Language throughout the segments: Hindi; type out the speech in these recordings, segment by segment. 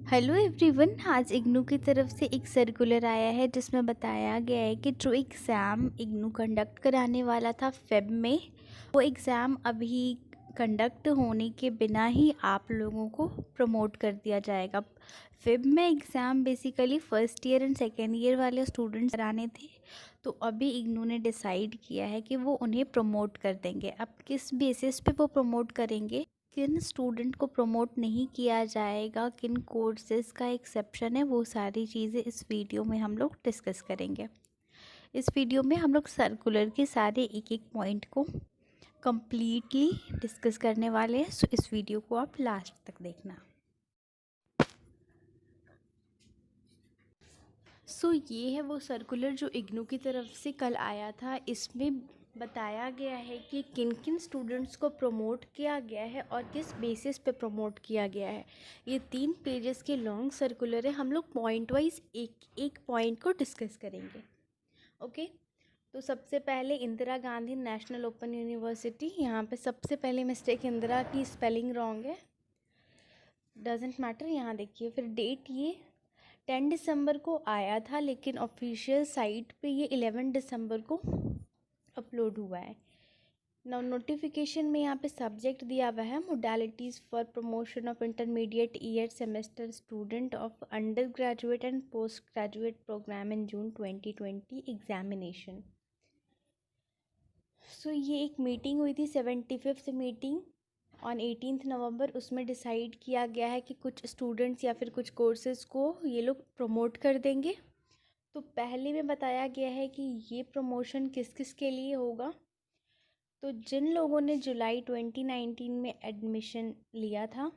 Hello everyone. आज इग्नू की तरफ से एक सर्कुलर आया है जिसमें बताया गया है कि जो एग्ज़ाम इग्नू कंडक्ट कराने वाला था फेब में, वो एग्ज़ाम अभी कंडक्ट होने के बिना ही आप लोगों को प्रमोट कर दिया जाएगा। फेब में exam basically first year and second year वाले स्टूडेंट्स कराने थे, तो अभी इग्नू ने डिसाइड किया है कि वो उन्हें प्रमोट कर देंगे। अब किस बेसिस पे वो प्रमोट करेंगे, किन स्टूडेंट को प्रमोट नहीं किया जाएगा, किन कोर्सेज़ का एक्सेप्शन है, वो सारी चीज़ें इस वीडियो में हम लोग डिस्कस करेंगे। इस वीडियो में हम लोग सर्कुलर के सारे एक एक पॉइंट को कंप्लीटली डिस्कस करने वाले हैं, सो इस वीडियो को आप लास्ट तक देखना। सो ये है वो सर्कुलर जो इग्नू की तरफ से कल आया था। इसमें बताया गया है कि किन किन स्टूडेंट्स को प्रमोट किया गया है और किस बेसिस पे प्रमोट किया गया है। ये 3 पेजेस के लॉन्ग सर्कुलर है। हम लोग पॉइंट वाइज एक एक पॉइंट को डिस्कस करेंगे। ओके, तो सबसे पहले Indira Gandhi national open university. यहाँ पे सबसे पहले मिस्टेक इंदिरा की स्पेलिंग रॉन्ग है, डजेंट मैटर। यहाँ देखिए, फिर डेट ये 10 दिसंबर को आया था, लेकिन ऑफिशियल साइट पे ये 11 दिसंबर को अपलोड हुआ है। नाउ नोटिफिकेशन में यहाँ पे सब्जेक्ट दिया हुआ है modalities for promotion of intermediate year semester student of under graduate and post graduate program in June 2020 examination. So ये एक मीटिंग हुई थी, 75th मीटिंग ऑन 18 नवंबर। उसमें डिसाइड किया गया है कि कुछ स्टूडेंट्स या फिर कुछ कोर्सेज़ को ये लोग प्रमोट कर देंगे। तो पहले में बताया गया है कि ये प्रमोशन किस किस के लिए होगा। तो जिन लोगों ने जुलाई 2019 में एडमिशन लिया था,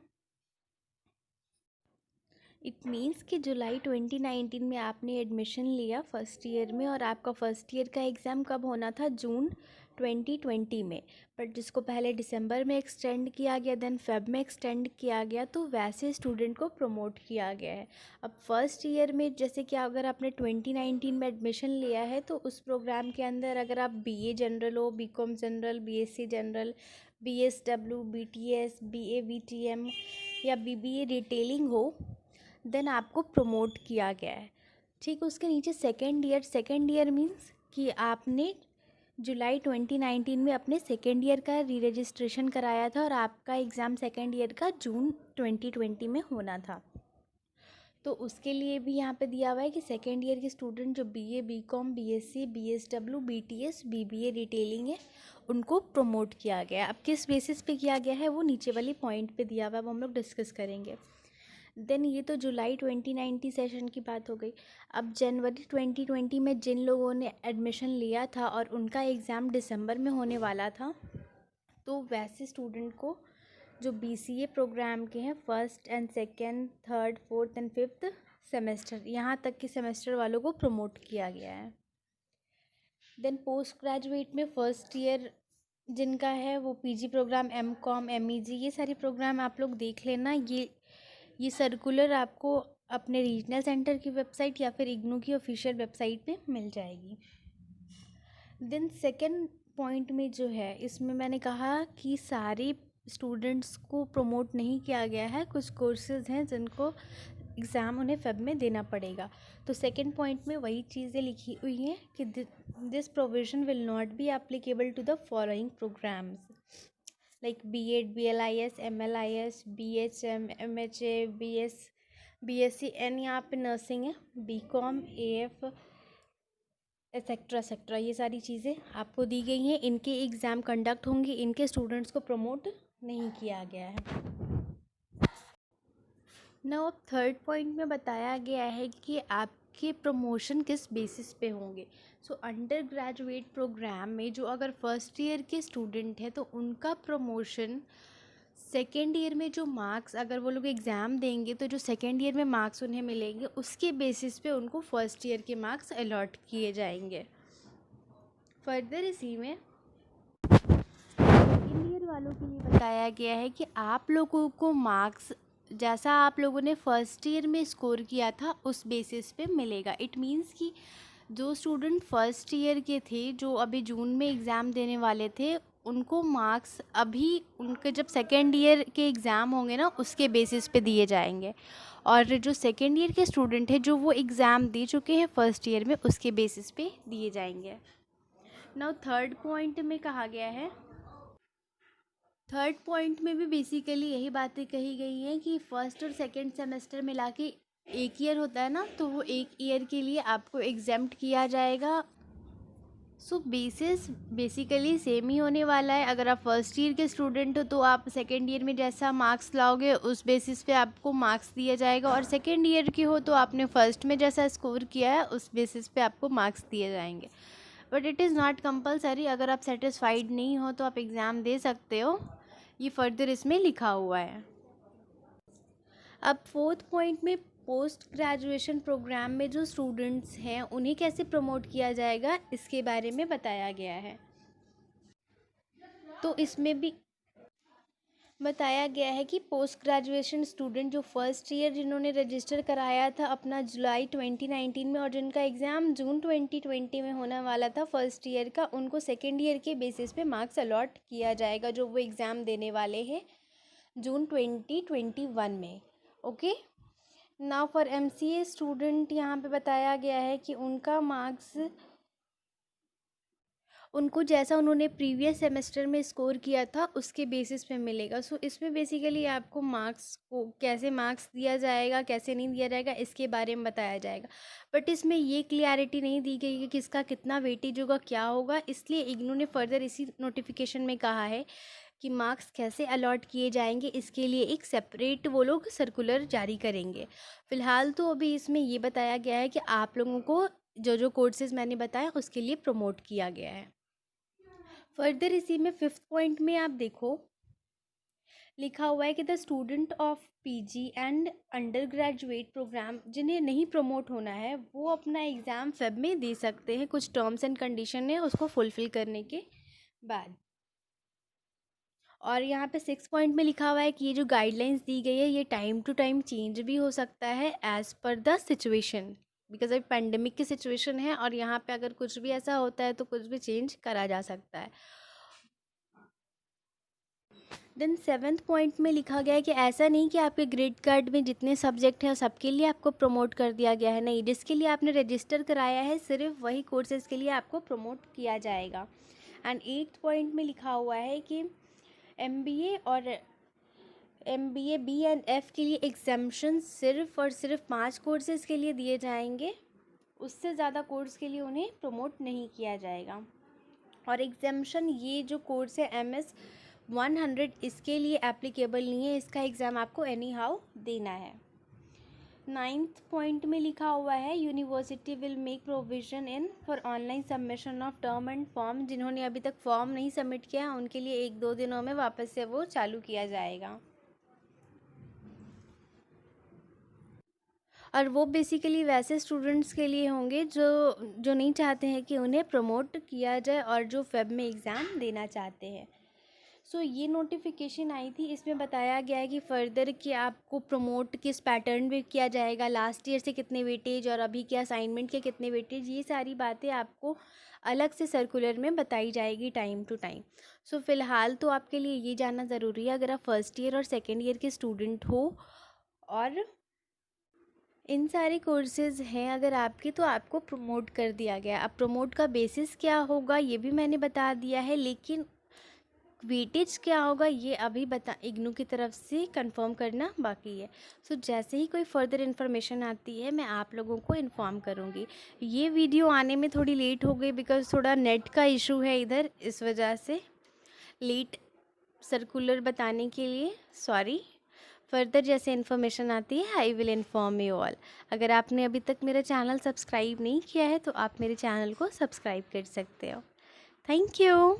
इट मीन्स कि जुलाई 2019 में आपने एडमिशन लिया फर्स्ट ईयर में, और आपका फर्स्ट ईयर का एग्ज़ाम कब होना था, जून 2020 में, बट जिसको पहले दिसंबर में एक्सटेंड किया गया, देन फेब में एक्सटेंड किया गया, तो वैसे स्टूडेंट को प्रमोट किया गया है। अब फर्स्ट ईयर में जैसे कि अगर आपने 2019 में एडमिशन लिया है, तो उस प्रोग्राम के अंदर अगर आप बीए जनरल हो, BCom general, BSc general, BSW, BTS, BA VTM या बीबीए रिटेलिंग हो, देन आपको प्रमोट किया गया है। ठीक, उसके नीचे सेकेंड ईयर मीन्स कि आपने जुलाई 2019 में अपने सेकेंड ईयर का री रजिस्ट्रेशन कराया था और आपका एग्ज़ाम सेकेंड ईयर का जून 2020 में होना था। तो उसके लिए भी यहाँ पे दिया हुआ है कि सेकेंड ईयर के स्टूडेंट जो BA, BCom, BSc, BSW, BTS, BBA retailing है, उनको प्रमोट किया गया है। अब किस बेसिस पे किया गया है वो नीचे वाली पॉइंट पे दिया हुआ है, वो हम लोग डिस्कस करेंगे। देन ये तो जुलाई 2019 सेशन की बात हो गई। अब जनवरी 2020 में जिन लोगों ने एडमिशन लिया था और उनका एग्ज़ाम दिसंबर में होने वाला था, तो वैसे स्टूडेंट को जो बीसीए प्रोग्राम के हैं first and second, third, fourth and fifth semester, यहाँ तक के सेमेस्टर वालों को प्रमोट किया गया है। देन पोस्ट ग्रेजुएट में फर्स्ट ईयर जिनका है वो पीजी प्रोग्राम, एमकॉम, एमईजी, ये सारे प्रोग्राम आप लोग देख लेना। ये सर्कुलर आपको अपने रीजनल सेंटर की वेबसाइट या फिर इग्नू की ऑफिशियल वेबसाइट पे मिल जाएगी। देन सेकेंड पॉइंट में जो है, इसमें मैंने कहा कि सारे स्टूडेंट्स को प्रमोट नहीं किया गया है, कुछ कोर्सेज़ हैं जिनको एग्ज़ाम उन्हें फेब में देना पड़ेगा। तो सेकेंड पॉइंट में वही चीज़ें लिखी हुई हैं कि this provision will not be applicable to the following programs like BEd, BLIS, MLIS, BHM, MHA, BSc and यहाँ पे नर्सिंग है, बीकॉम, एएफ, एक्सेट्रा, ये सारी चीज़ें आपको दी गई हैं। इनके एग्ज़ाम कंडक्ट होंगे, इनके स्टूडेंट्स को प्रमोट नहीं किया गया है। नाउ अब थर्ड पॉइंट में बताया गया है कि आपके प्रमोशन किस बेसिस पे होंगे। सो अंडर ग्रेजुएट प्रोग्राम में जो अगर फर्स्ट ईयर के स्टूडेंट हैं, तो उनका प्रमोशन सेकेंड ईयर में जो मार्क्स, अगर वो लोग एग्ज़ाम देंगे तो जो सेकेंड ईयर में मार्क्स उन्हें मिलेंगे, उसके बेसिस पे उनको फर्स्ट ईयर के मार्क्स अलॉट किए जाएंगे। फर्दर इसी में सेकेंड ईयर वालों के लिए बताया गया है कि आप लोगों को मार्क्स जैसा आप लोगों ने फर्स्ट ईयर में स्कोर किया था उस बेसिस पे मिलेगा। इट मीन्स कि जो स्टूडेंट फर्स्ट ईयर के थे, जो अभी जून में एग्ज़ाम देने वाले थे, उनको मार्क्स अभी उनके जब सेकेंड ईयर के एग्ज़ाम होंगे ना उसके बेसिस पे दिए जाएंगे, और जो सेकेंड ईयर के स्टूडेंट हैं जो वो एग्ज़ाम दे चुके हैं फर्स्ट ईयर में उसके बेसिस पे दिए जाएंगे। नाउ थर्ड पॉइंट में कहा गया है, थर्ड पॉइंट में भी बेसिकली यही बातें कही गई हैं कि फ़र्स्ट और सेकंड सेमेस्टर मिला के एक ईयर होता है ना, तो वो एक ईयर के लिए आपको एग्जेम्प्ट किया जाएगा। सो बेसिस बेसिकली सेम ही होने वाला है। अगर आप फर्स्ट ईयर के स्टूडेंट हो तो आप सेकेंड ईयर में जैसा मार्क्स लाओगे उस बेसिस पे आपको मार्क्स दिया जाएगा, और सेकेंड ईयर की हो तो आपने फर्स्ट में जैसा स्कोर किया है उस बेसिस पे आपको मार्क्स दिए जाएंगे। But it is not compulsory, अगर आप सेटिस्फाइड नहीं हो तो आप एग्ज़ाम दे सकते हो, ये फर्दर इसमें लिखा हुआ है। अब फोर्थ पॉइंट में पोस्ट ग्रेजुएशन प्रोग्राम में जो स्टूडेंट्स हैं उन्हें कैसे प्रमोट किया जाएगा इसके बारे में बताया गया है। तो इसमें भी बताया गया है कि पोस्ट ग्रेजुएशन स्टूडेंट जो फर्स्ट ईयर जिन्होंने रजिस्टर कराया था अपना जुलाई 2019 में और जिनका एग्ज़ाम जून 2020 में होने वाला था फर्स्ट ईयर का, उनको सेकेंड ईयर के बेसिस पे मार्क्स अलॉट किया जाएगा जो वो एग्ज़ाम देने वाले हैं जून 2021 में। Okay, now for MCA student यहाँ पे बताया गया है कि उनका मार्क्स उनको जैसा उन्होंने प्रीवियस सेमेस्टर में स्कोर किया था उसके बेसिस पे मिलेगा। सो इसमें बेसिकली आपको मार्क्स को कैसे मार्क्स दिया जाएगा कैसे नहीं दिया जाएगा इसके बारे में बताया जाएगा, बट इसमें ये क्लियरिटी नहीं दी गई कि किसका कितना वेटेज होगा क्या होगा, इसलिए इग्नू ने फर्दर इसी नोटिफिकेशन में कहा है कि मार्क्स कैसे अलॉट किए जाएंगे इसके लिए एक सेपरेट वो लोग सर्कुलर जारी करेंगे। फ़िलहाल तो अभी इसमें ये बताया गया है कि आप लोगों को जो जो कोर्सेज़ मैंने बताया उसके लिए प्रमोट किया गया है। फर्दर इसी में फिफ्थ पॉइंट में आप देखो लिखा हुआ है कि the student of PG and under graduate program जिन्हें नहीं प्रमोट होना है वो अपना एग्ज़ाम फेब में दे सकते हैं, कुछ टर्म्स एंड कंडीशन है उसको फुलफ़िल करने के बाद। और यहाँ पे सिक्स पॉइंट में लिखा हुआ है कि ये जो गाइडलाइंस दी गई है ये टाइम टू टाइम चेंज भी हो सकता है as per the situation, because अभी पेंडेमिक की सिचुएशन है और यहाँ पे अगर कुछ भी ऐसा होता है तो कुछ भी चेंज करा जा सकता है। देन सेवेंथ पॉइंट में लिखा गया है कि ऐसा नहीं कि आपके ग्रेड कार्ड में जितने सब्जेक्ट हैं सबके लिए आपको प्रमोट कर दिया गया है, नहीं, जिसके लिए आपने रजिस्टर कराया है सिर्फ वही कोर्सेज़ के लिए आपको प्रमोट किया जाएगा। एंड एट्थ पॉइंट में लिखा हुआ है कि MBA और MBA बी एंड एफ़ के लिए एग्जामेशन सिर्फ और सिर्फ 5 कोर्सेज़ के लिए दिए जाएंगे, उससे ज़्यादा कोर्स के लिए उन्हें प्रमोट नहीं किया जाएगा। और एग्जामेशन ये जो कोर्स है MS 100 इसके लिए एप्लीकेबल नहीं है, इसका एग्ज़ाम आपको एनी हाउ देना है। नाइन्थ पॉइंट में लिखा हुआ है university will make provision in for online submission of term and form, जिन्होंने अभी तक फॉर्म नहीं सबमिट किया है उनके लिए 1-2 दिनों में वापस से वो चालू किया जाएगा। और वो बेसिकली वैसे स्टूडेंट्स के लिए होंगे जो नहीं चाहते हैं कि उन्हें प्रमोट किया जाए और जो फेब में एग्ज़ाम देना चाहते हैं। सो ये नोटिफिकेशन आई थी, इसमें बताया गया है कि फ़र्दर कि आपको प्रमोट किस पैटर्न में किया जाएगा, लास्ट ईयर से कितने वेटेज और अभी के असाइनमेंट के कितने वेटेज, ये सारी बातें आपको अलग से सर्कुलर में बताई जाएगी टाइम टू टाइम। सो फ़िलहाल तो आपके लिए ये जानना ज़रूरी है अगर आप फर्स्ट ईयर और सेकेंड ईयर के स्टूडेंट हो और इन सारे कोर्सेज़ हैं अगर आपके तो आपको प्रमोट कर दिया गया। अब प्रमोट का बेसिस क्या होगा ये भी मैंने बता दिया है, लेकिन वेटेज क्या होगा ये अभी इग्नू की तरफ से कंफर्म करना बाकी है। सो जैसे ही कोई फर्दर इन्फॉर्मेशन आती है मैं आप लोगों को इन्फॉर्म करूँगी। ये वीडियो आने में थोड़ी लेट हो गई बिकॉज़ थोड़ा नेट का इशू है इधर, इस वजह से लेट सर्कुलर बताने के लिए सॉरी। फर्दर जैसे इन्फॉर्मेशन आती है I will inform you all. अगर आपने अभी तक मेरा चैनल सब्सक्राइब नहीं किया है तो आप मेरे चैनल को सब्सक्राइब कर सकते हो। Thank you.